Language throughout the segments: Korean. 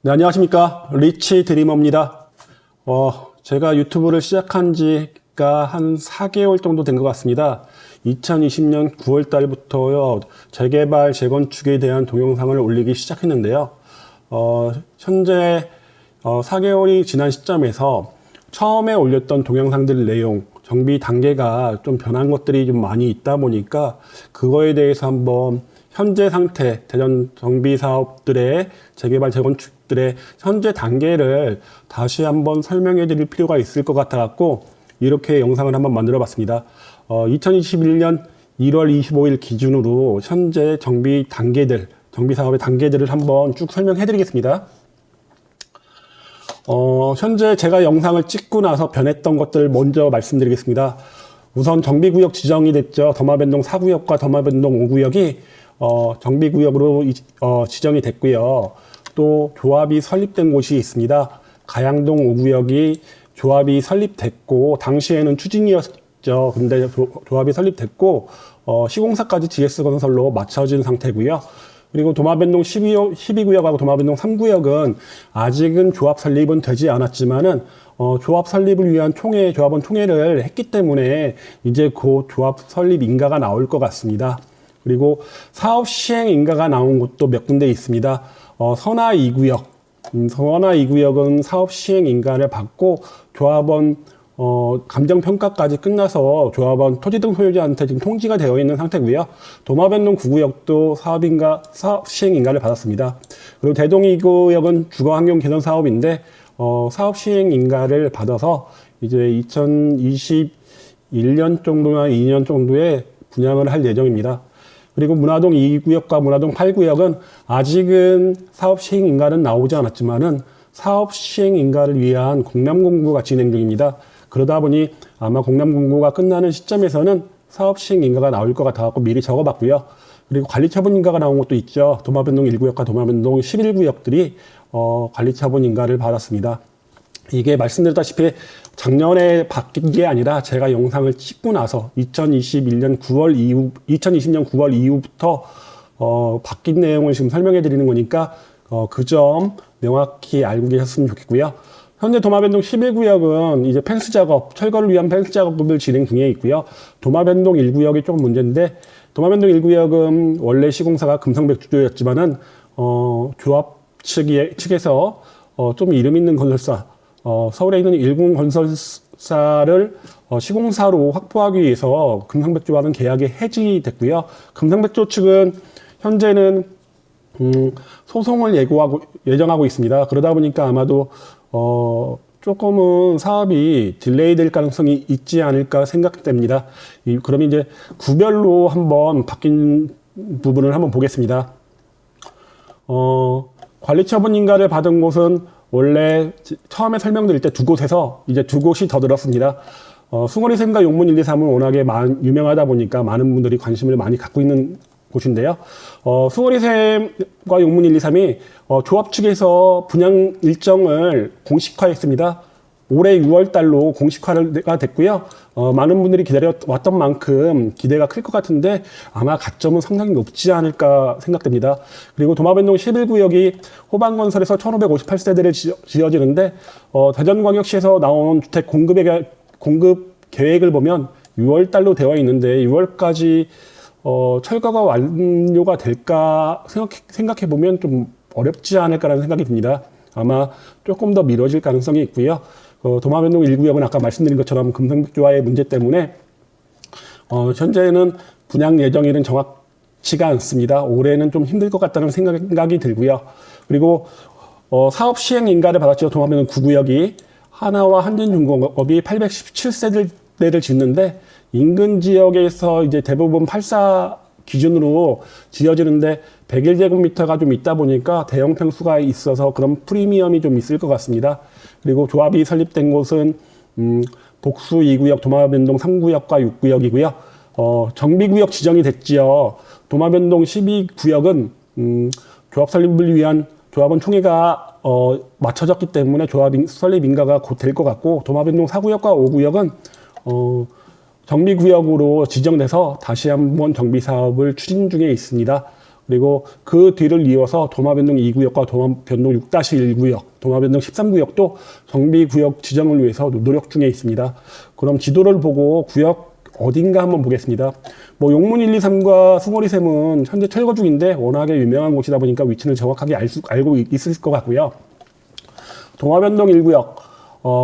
네, 안녕하십니까. 리치 드리머입니다. 제가 유튜브를 시작한 지가 한 4개월 정도 된 것 같습니다. 2020년 9월 달부터요, 재개발, 재건축에 대한 동영상을 올리기 시작했는데요. 현재 4개월이 지난 시점에서 처음에 올렸던 동영상들 내용, 정비 단계가 좀 변한 것들이 좀 많이 있다 보니까 그거에 대해서 한번 현재 상태, 대전 정비 사업들의 재개발, 재건축들의 현재 단계를 다시 한번 설명해 드릴 필요가 있을 것 같아 갖고 이렇게 영상을 한번 만들어 봤습니다. 2021년 1월 25일 기준으로 현재 정비 단계들, 정비 사업의 단계들을 한번 쭉 설명해 드리겠습니다. 현재 제가 영상을 찍고 나서 변했던 것들 먼저 말씀드리겠습니다. 우선 정비구역 지정이 됐죠. 더마변동 4구역과 더마변동 5구역이 정비구역으로 지정이 됐고요. 또 조합이 설립된 곳이 있습니다. 가양동 5구역이 조합이 설립됐고 당시에는 추진이었죠. 근데 조합이 설립됐고 시공사까지 GS건설로 맞춰진 상태고요. 그리고 도마변동 12구역하고 도마변동 3구역은 아직은 조합 설립은 되지 않았지만은 조합 설립을 위한 조합원 총회를 했기 때문에 이제 곧 조합 설립 인가가 나올 것 같습니다. 그리고 사업 시행 인가가 나온 곳도 몇 군데 있습니다. 선화 2구역, 선화 2구역은 사업 시행 인가를 받고 조합원 감정평가까지 끝나서 조합원 토지 등 소유자한테 지금 통지가 되어 있는 상태고요. 도마변동 9구역도 사업 시행 인가를 받았습니다. 그리고 대동 2구역은 주거환경 개선 사업인데 사업 시행 인가를 받아서 이제 2021년 정도나 2년 정도에 분양을 할 예정입니다. 그리고 문화동 2구역과 문화동 8구역은 아직은 사업 시행 인가는 나오지 않았지만은 사업 시행 인가를 위한 공람 공고가 진행 중입니다. 그러다 보니 아마 공람 공고가 끝나는 시점에서는 사업 시행 인가가 나올 것 같아 갖고 미리 적어봤고요. 그리고 관리처분 인가가 나온 것도 있죠. 도마변동 1구역과 도마변동 11구역들이 관리처분 인가를 받았습니다. 이게 말씀드렸다시피 작년에 바뀐 게 아니라 제가 영상을 찍고 나서 2020년 9월 이후부터 바뀐 내용을 지금 설명해 드리는 거니까 그 점 명확히 알고 계셨으면 좋겠고요. 현재 도마변동 11구역은 이제 펜스 작업, 철거를 위한 펜스 작업을 진행 중에 있고요. 도마변동 1구역이 조금 문제인데 도마변동 1구역은 원래 시공사가 금성백주조였지만은 조합 측에서 좀 이름 있는 건설사, 서울에 있는 일군건설사를 시공사로 확보하기 위해서 금성백조와는 계약이 해지됐고요. 금성백조 측은 현재는 소송을 예정하고 있습니다. 그러다 보니까 아마도 조금은 사업이 딜레이 될 가능성이 있지 않을까 생각됩니다. 그럼 이제 구별로 한번 바뀐 부분을 한번 보겠습니다. 관리처분 인가를 받은 곳은 원래 처음에 설명드릴 때 두 곳에서 이제 두 곳이 더 늘었습니다. 숭어리샘과 용문 1, 2, 3은 워낙에 유명하다 보니까 많은 분들이 관심을 많이 갖고 있는 곳인데요. 숭어리샘과 용문 1, 2, 3이 조합 측에서 분양 일정을 공식화했습니다. 올해 6월 달로 공식화가 됐고요. 많은 분들이 기다려왔던 만큼 기대가 클 것 같은데 아마 가점은 상당히 높지 않을까 생각됩니다. 그리고 도마변동 11구역이 호반건설에서 1558세대를 지어지는데 대전광역시에서 나온 주택 공급 계획을 보면 6월 달로 되어 있는데 6월까지 철거가 완료가 될까 생각해 보면 좀 어렵지 않을까라는 생각이 듭니다. 아마 조금 더 미뤄질 가능성이 있고요. 도마변동 1구역은 아까 말씀드린 것처럼 금성백조와의 문제 때문에 현재는 분양 예정일은 정확치가 않습니다. 올해는 좀 힘들 것 같다는 생각이 들고요. 그리고 사업 시행 인가를 받았죠. 도마변동 9구역이 하나와 한진중공업이 817세대를 짓는데 인근 지역에서 이제 대부분 8사 기준으로 지어지는데 101제곱미터가 좀 있다 보니까 대형 평수가 있어서 그런 프리미엄이 좀 있을 것 같습니다. 그리고 조합이 설립된 곳은 복수 2구역, 도마변동 3구역과 6구역이고요. 정비구역 지정이 됐지요. 도마변동 12구역은 조합 설립을 위한 조합원 총회가 맞춰졌기 때문에 조합 설립 인가가 곧 될 것 같고 도마변동 4구역과 5구역은 정비구역으로 지정돼서 다시 한번 정비 사업을 추진 중에 있습니다. 그리고 그 뒤를 이어서 도마변동 2구역과 도마변동 6-1구역, 도마변동 13구역도 정비구역 지정을 위해서 노력 중에 있습니다. 그럼 지도를 보고 구역 어딘가 한번 보겠습니다. 뭐 용문 1, 2, 3과 숭어리샘은 현재 철거 중인데 워낙에 유명한 곳이다 보니까 위치는 정확하게 알고 있을 것 같고요. 도마변동 1구역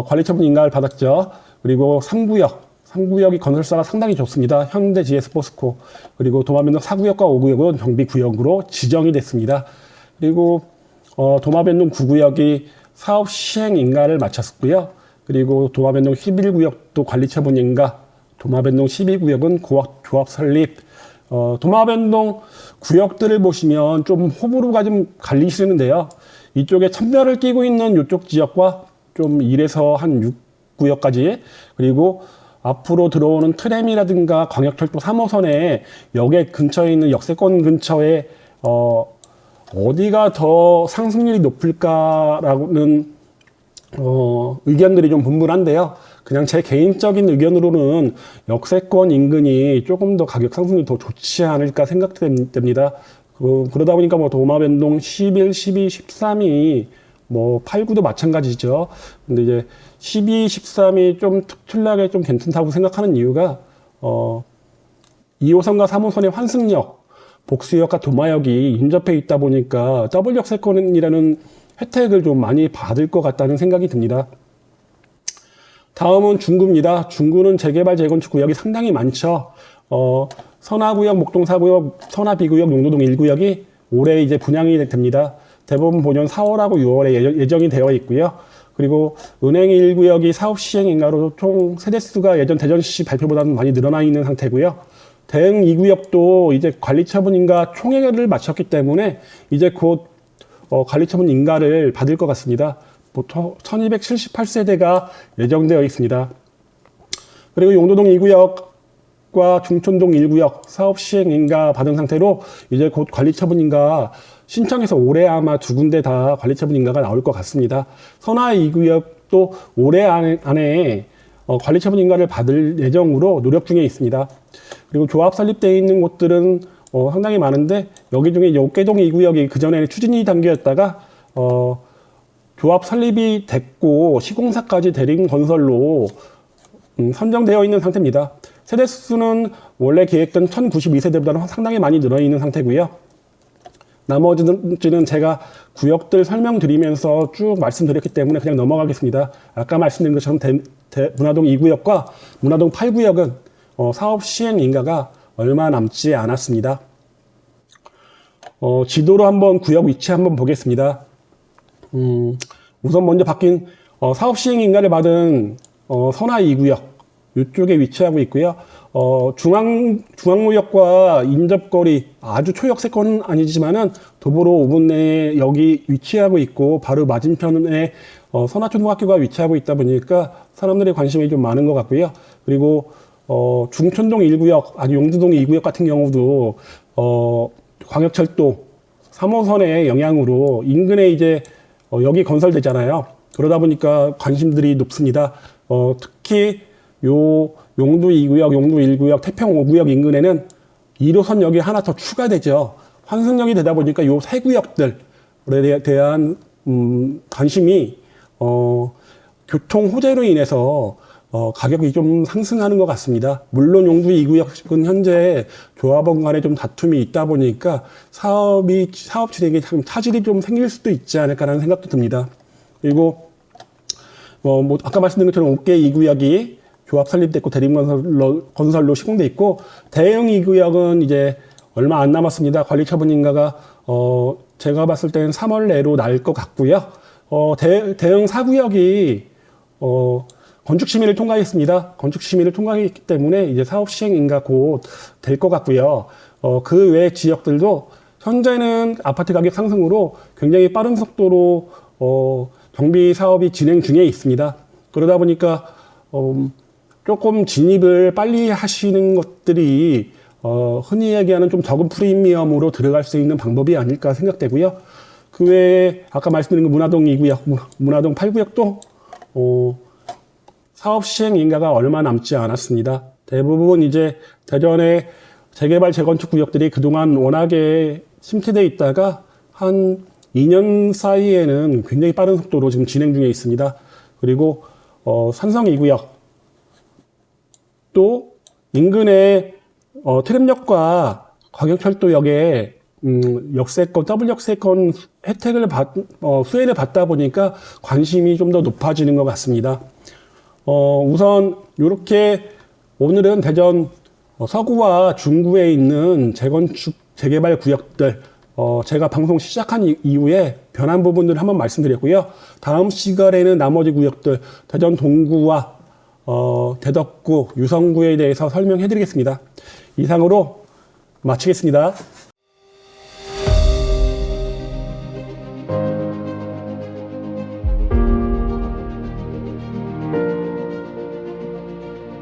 관리처분 인가를 받았죠. 그리고 3구역이 건설사가 상당히 좋습니다. 현대 GS 포스코. 그리고 도마변동 4구역과 5구역은 정비구역으로 지정이 됐습니다. 그리고 도마변동 9구역이 사업 시행 인가를 마쳤고요. 그리고 도마변동 11구역도 관리처분 인가, 도마변동 12구역은 조합 설립. 도마변동 구역들을 보시면 좀 호불호가 좀 갈리시는데요. 이쪽에 천별을 끼고 있는 이쪽 지역과 좀 1에서 한 6구역까지, 그리고 앞으로 들어오는 트램이라든가 광역철도 3호선에 역에 근처에 있는 역세권 근처에 어디가 더 상승률이 높을까라는 의견들이 좀 분분한데요. 그냥 제 개인적인 의견으로는 역세권 인근이 조금 더 가격 상승률이 더 좋지 않을까 생각됩니다. 그러다 보니까 뭐 도마변동 11, 12, 13이 뭐 8, 9도 마찬가지죠. 근데 이제 12, 13이 좀 특출나게 좀 괜찮다고 생각하는 이유가 2호선과 3호선의 환승역, 복수역과 도마역이 인접해 있다 보니까 더블 역세권이라는 혜택을 좀 많이 받을 것 같다는 생각이 듭니다. 다음은 중구입니다. 중구는 재개발 재건축 구역이 상당히 많죠. 선화구역, 목동4구역, 선화비구역, 용도동 1구역이 올해 이제 분양이 됩니다. 대부분 본연 4월하고 6월에 예정이 되어 있고요. 그리고 은행 1구역이 사업 시행 인가로 총 세대수가 예전 대전시 발표보다는 많이 늘어나 있는 상태고요. 대흥 2구역도 이제 관리처분 인가 총회를 마쳤기 때문에 이제 곧 관리처분 인가를 받을 것 같습니다. 보통 1278세대가 예정되어 있습니다. 그리고 용도동 2구역과 중촌동 1구역 사업 시행 인가 받은 상태로 이제 곧 관리처분 인가 신청해서 올해 아마 두 군데 다 관리처분 인가가 나올 것 같습니다. 선화 2구역도 올해 안에 관리처분 인가를 받을 예정으로 노력 중에 있습니다. 그리고 조합 설립되어 있는 곳들은 상당히 많은데 여기 중에 옥계동 2구역이 그전에는 추진이 단계였다가 조합 설립이 됐고 시공사까지 대림건설로 선정되어 있는 상태입니다. 세대수는 원래 계획된 1092세대보다는 상당히 많이 늘어있는 상태고요. 나머지는 제가 구역들 설명드리면서 쭉 말씀드렸기 때문에 그냥 넘어가겠습니다. 아까 말씀드린 것처럼 문화동 2구역과 문화동 8구역은 사업 시행 인가가 얼마 남지 않았습니다. 지도로 한번 구역 위치 한번 보겠습니다. 우선 먼저 바뀐 사업 시행 인가를 받은 선화 2구역 이쪽에 위치하고 있고요. 중앙무역과 인접거리 아주 초역세권은 아니지만은 도보로 5분 내에 여기 위치하고 있고 바로 맞은편에 선화초등학교가 위치하고 있다 보니까 사람들의 관심이 좀 많은 것 같고요. 그리고 중촌동 1구역 아니 용두동 2구역 같은 경우도 광역철도 3호선의 영향으로 인근에 이제 여기 건설되잖아요. 그러다 보니까 관심들이 높습니다. 특히 요 용두 2구역, 용두 1구역, 태평 5구역 인근에는 1호선역이 하나 더 추가되죠. 환승역이 되다 보니까 요 세 구역들에 대한 관심이 교통 호재로 인해서 가격이 좀 상승하는 것 같습니다. 물론 용두 2구역은 현재 조합원 간에 좀 다툼이 있다 보니까 사업 진행에 참 차질이 좀 생길 수도 있지 않을까라는 생각도 듭니다. 그리고 아까 말씀드린 것처럼 옥계 2구역이 조합 설립됐고 대림건설로 시공돼 있고 대흥 2구역은 이제 얼마 안 남았습니다. 관리처분 인가가 제가 봤을 때는 3월 내로 날 것 같고요. 대흥 4구역이 건축심의를 통과했습니다. 건축심의를 통과했기 때문에 이제 사업 시행 인가 곧 될 것 같고요. 그 외 지역들도 현재는 아파트 가격 상승으로 굉장히 빠른 속도로 정비 사업이 진행 중에 있습니다. 그러다 보니까 조금 진입을 빨리 하시는 것들이 흔히 얘기하는 좀 적은 프리미엄으로 들어갈 수 있는 방법이 아닐까 생각되고요. 그 외에 아까 말씀드린 그 문화동 2구역, 문화동 8구역도 사업 시행 인가가 얼마 남지 않았습니다. 대부분 이제 대전의 재개발 재건축 구역들이 그동안 워낙에 침체되어 있다가 한 2년 사이에는 굉장히 빠른 속도로 지금 진행 중에 있습니다. 그리고 산성 2구역 또 인근의 트램역과 광역철도역에 역세권, 더블 역세권 혜택을 수혜를 받다 보니까 관심이 좀 더 높아지는 것 같습니다. 우선 이렇게 오늘은 대전 서구와 중구에 있는 재건축, 재개발 구역들 제가 방송 시작한 이후에 변한 부분들을 한번 말씀드렸고요. 다음 시간에는 나머지 구역들 대전 동구와 대덕구, 유성구에 대해서 설명해 드리겠습니다. 이상으로 마치겠습니다.